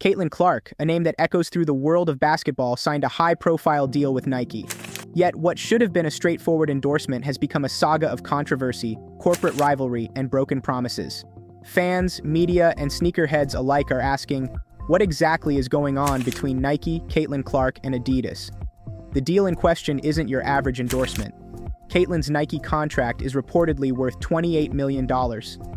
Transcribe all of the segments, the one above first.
Caitlin Clark, a name that echoes through the world of basketball, signed a high-profile deal with Nike. Yet, what should have been a straightforward endorsement has become a saga of controversy, corporate rivalry, and broken promises. Fans, media, and sneakerheads alike are asking, what exactly is going on between Nike, Caitlin Clark, and Adidas? The deal in question isn't your average endorsement. Caitlin's Nike contract is reportedly worth $28 million,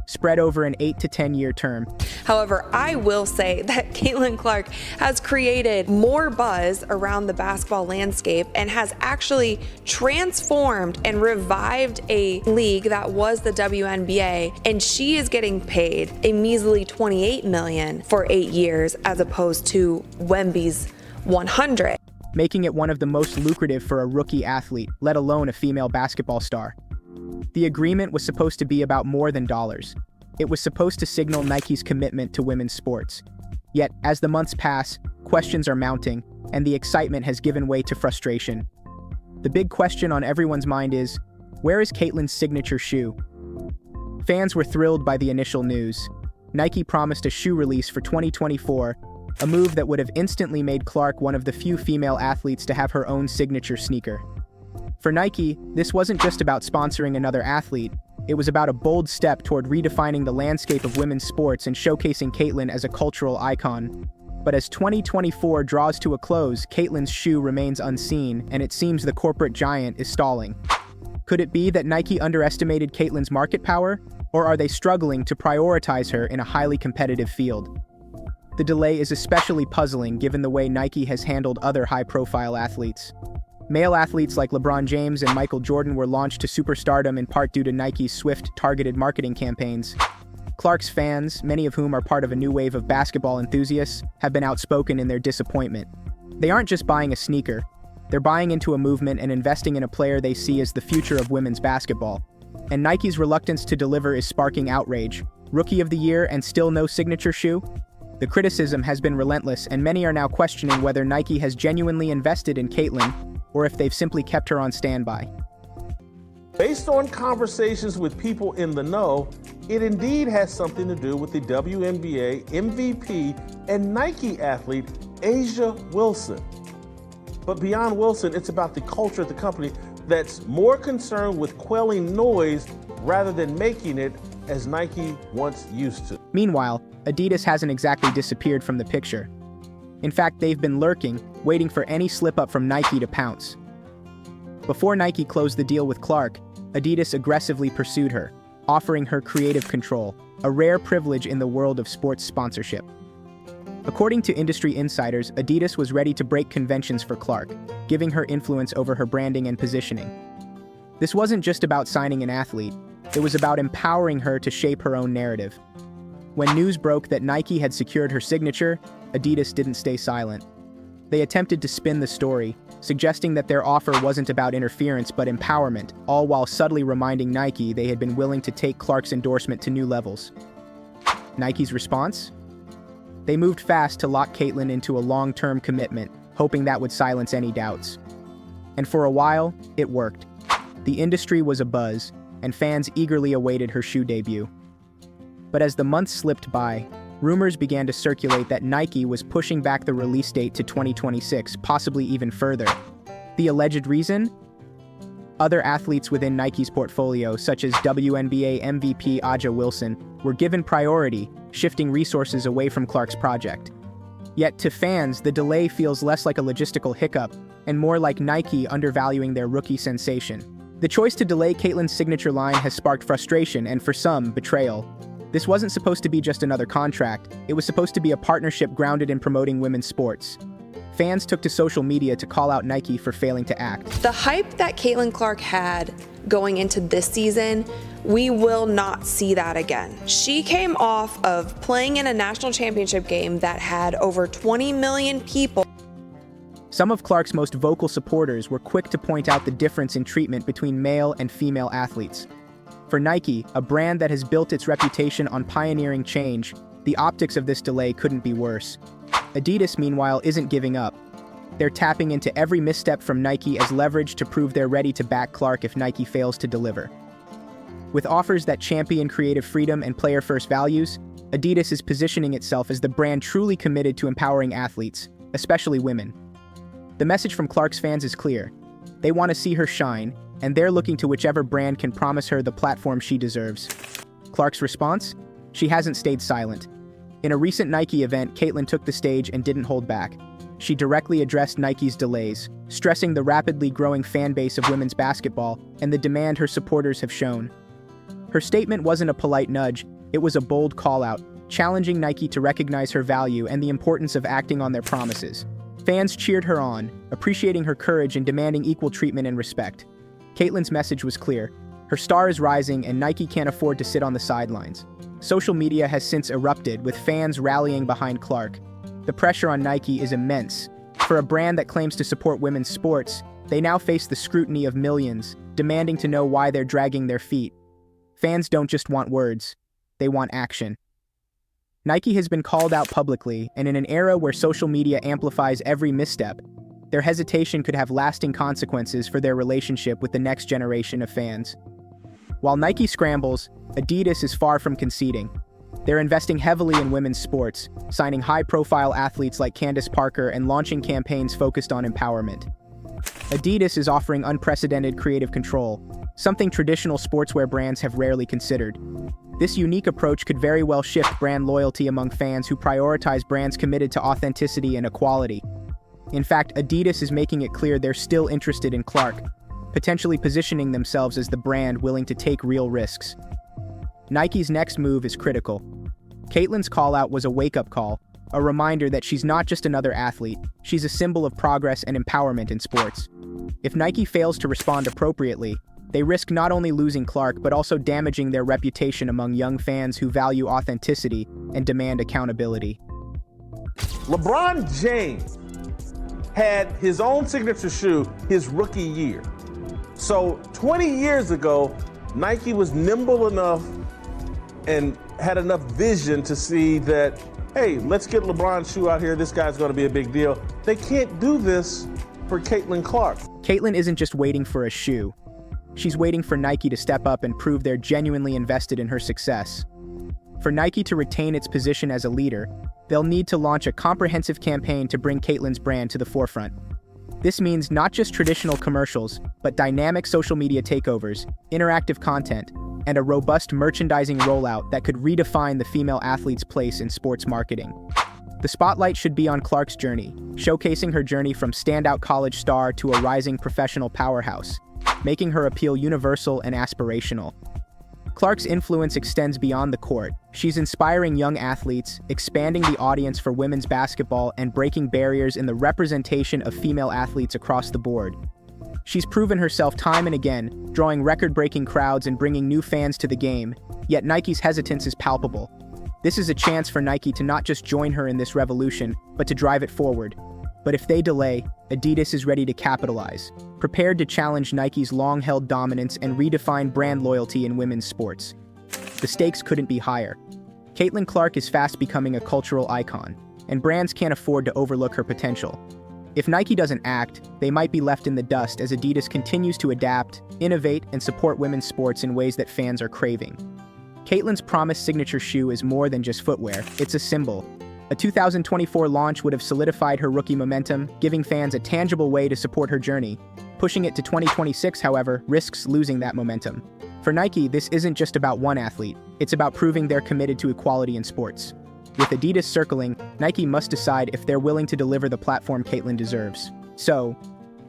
spread over an 8 to 10-year term. However, I will say that Caitlin Clark has created more buzz around the basketball landscape and has actually transformed and revived a league that was the WNBA, and she is getting paid a measly $28 million for 8 years as opposed to Wemby's $100. Making it one of the most lucrative for a rookie athlete, let alone a female basketball star. The agreement was supposed to be about more than dollars. It was supposed to signal Nike's commitment to women's sports. Yet, as the months pass, questions are mounting, and the excitement has given way to frustration. The big question on everyone's mind is, where is Caitlin's signature shoe? Fans were thrilled by the initial news. Nike promised a shoe release for 2024, a move that would have instantly made Clark one of the few female athletes to have her own signature sneaker. For Nike, this wasn't just about sponsoring another athlete, it was about a bold step toward redefining the landscape of women's sports and showcasing Caitlin as a cultural icon. But as 2024 draws to a close, Caitlin's shoe remains unseen, and it seems the corporate giant is stalling. Could it be that Nike underestimated Caitlin's market power, or are they struggling to prioritize her in a highly competitive field? The delay is especially puzzling given the way Nike has handled other high-profile athletes. Male athletes like LeBron James and Michael Jordan were launched to superstardom in part due to Nike's swift, targeted marketing campaigns. Clark's fans, many of whom are part of a new wave of basketball enthusiasts, have been outspoken in their disappointment. They aren't just buying a sneaker, they're buying into a movement and investing in a player they see as the future of women's basketball. And Nike's reluctance to deliver is sparking outrage. Rookie of the year and still no signature shoe? The criticism has been relentless, and many are now questioning whether Nike has genuinely invested in Caitlin, or if they've simply kept her on standby. Based on conversations with people in the know, it indeed has something to do with the WNBA MVP and Nike athlete, Asia Wilson. But beyond Wilson, it's about the culture of the company that's more concerned with quelling noise rather than making it, as Nike once used to. Meanwhile, Adidas hasn't exactly disappeared from the picture. In fact, they've been lurking, waiting for any slip-up from Nike to pounce. Before Nike closed the deal with Clark, Adidas aggressively pursued her, offering her creative control, a rare privilege in the world of sports sponsorship. According to industry insiders, Adidas was ready to break conventions for Clark, giving her influence over her branding and positioning. This wasn't just about signing an athlete, it was about empowering her to shape her own narrative. When news broke that Nike had secured her signature, Adidas didn't stay silent. They attempted to spin the story, suggesting that their offer wasn't about interference but empowerment, all while subtly reminding Nike they had been willing to take Clark's endorsement to new levels. Nike's response? They moved fast to lock Caitlin into a long-term commitment, hoping that would silence any doubts. And for a while, it worked. The industry was abuzz, and fans eagerly awaited her shoe debut. But as the months slipped by, rumors began to circulate that Nike was pushing back the release date to 2026, possibly even further. The alleged reason? Other athletes within Nike's portfolio, such as WNBA MVP Aja Wilson, were given priority, shifting resources away from Clark's project. Yet to fans, the delay feels less like a logistical hiccup and more like Nike undervaluing their rookie sensation. The choice to delay Caitlin's signature line has sparked frustration and, for some, betrayal. This wasn't supposed to be just another contract, it was supposed to be a partnership grounded in promoting women's sports. Fans took to social media to call out Nike for failing to act. The hype that Caitlin Clark had going into this season, we will not see that again. She came off of playing in a national championship game that had over 20 million people. Some of Clark's most vocal supporters were quick to point out the difference in treatment between male and female athletes. For Nike, a brand that has built its reputation on pioneering change, the optics of this delay couldn't be worse. Adidas, meanwhile, isn't giving up. They're tapping into every misstep from Nike as leverage to prove they're ready to back Clark if Nike fails to deliver. With offers that champion creative freedom and player-first values, Adidas is positioning itself as the brand truly committed to empowering athletes, especially women. The message from Clark's fans is clear. They want to see her shine, and they're looking to whichever brand can promise her the platform she deserves. Clark's response? She hasn't stayed silent. In a recent Nike event, Caitlin took the stage and didn't hold back. She directly addressed Nike's delays, stressing the rapidly growing fan base of women's basketball and the demand her supporters have shown. Her statement wasn't a polite nudge, it was a bold call-out, challenging Nike to recognize her value and the importance of acting on their promises. Fans cheered her on, appreciating her courage and demanding equal treatment and respect. Caitlin's message was clear. Her star is rising and Nike can't afford to sit on the sidelines. Social media has since erupted, with fans rallying behind Clark. The pressure on Nike is immense. For a brand that claims to support women's sports, they now face the scrutiny of millions, demanding to know why they're dragging their feet. Fans don't just want words, they want action. Nike has been called out publicly, and in an era where social media amplifies every misstep, their hesitation could have lasting consequences for their relationship with the next generation of fans. While Nike scrambles, Adidas is far from conceding. They're investing heavily in women's sports, signing high-profile athletes like Candace Parker and launching campaigns focused on empowerment. Adidas is offering unprecedented creative control, something traditional sportswear brands have rarely considered. This unique approach could very well shift brand loyalty among fans who prioritize brands committed to authenticity and equality. In fact, Adidas is making it clear they're still interested in Clark, potentially positioning themselves as the brand willing to take real risks. Nike's next move is critical. Caitlin's call-out was a wake-up call, a reminder that she's not just another athlete, she's a symbol of progress and empowerment in sports. If Nike fails to respond appropriately, they risk not only losing Clark but also damaging their reputation among young fans who value authenticity and demand accountability. LeBron James had his own signature shoe his rookie year. So 20 years ago, Nike was nimble enough and had enough vision to see that, hey, let's get LeBron's shoe out here. This guy's going to be a big deal. They can't do this for Caitlin Clark. Caitlin isn't just waiting for a shoe. She's waiting for Nike to step up and prove they're genuinely invested in her success. For Nike to retain its position as a leader, they'll need to launch a comprehensive campaign to bring Caitlin's brand to the forefront. This means not just traditional commercials, but dynamic social media takeovers, interactive content, and a robust merchandising rollout that could redefine the female athlete's place in sports marketing. The spotlight should be on Clark's journey, showcasing her journey from standout college star to a rising professional powerhouse, making her appeal universal and aspirational. Clark's influence extends beyond the court. She's inspiring young athletes, expanding the audience for women's basketball, and breaking barriers in the representation of female athletes across the board. She's proven herself time and again, drawing record-breaking crowds and bringing new fans to the game, yet Nike's hesitance is palpable. This is a chance for Nike to not just join her in this revolution, but to drive it forward. But if they delay, Adidas is ready to capitalize, prepared to challenge Nike's long-held dominance and redefine brand loyalty in women's sports. The stakes couldn't be higher. Caitlin Clark is fast becoming a cultural icon, and brands can't afford to overlook her potential. If Nike doesn't act, they might be left in the dust as Adidas continues to adapt, innovate, and support women's sports in ways that fans are craving. Caitlin's promised signature shoe is more than just footwear, it's a symbol. A 2024 launch would have solidified her rookie momentum, giving fans a tangible way to support her journey. Pushing it to 2026, however, risks losing that momentum. For Nike, this isn't just about one athlete, it's about proving they're committed to equality in sports. With Adidas circling, Nike must decide if they're willing to deliver the platform Caitlin deserves. So,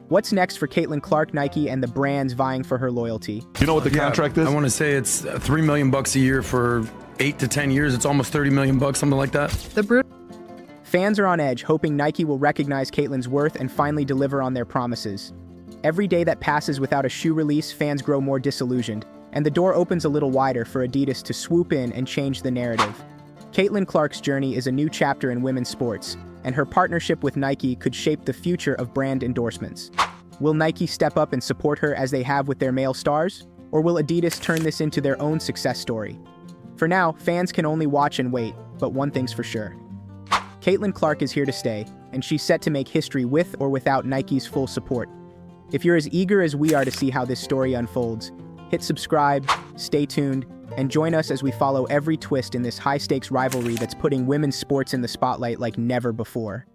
what's next for Caitlin Clark, Nike, and the brands vying for her loyalty? You know what the contract is? I want to say it's $3 million a year for 8 to 10 years. It's almost $30 million, something like that. Fans are on edge, hoping Nike will recognize Caitlin's worth and finally deliver on their promises. Every day that passes without a shoe release, fans grow more disillusioned, and the door opens a little wider for Adidas to swoop in and change the narrative. Caitlin Clark's journey is a new chapter in women's sports, and her partnership with Nike could shape the future of brand endorsements. Will Nike step up and support her as they have with their male stars? Or will Adidas turn this into their own success story? For now, fans can only watch and wait, but one thing's for sure. Caitlin Clark is here to stay, and she's set to make history with or without Nike's full support. If you're as eager as we are to see how this story unfolds, hit subscribe, stay tuned, and join us as we follow every twist in this high-stakes rivalry that's putting women's sports in the spotlight like never before.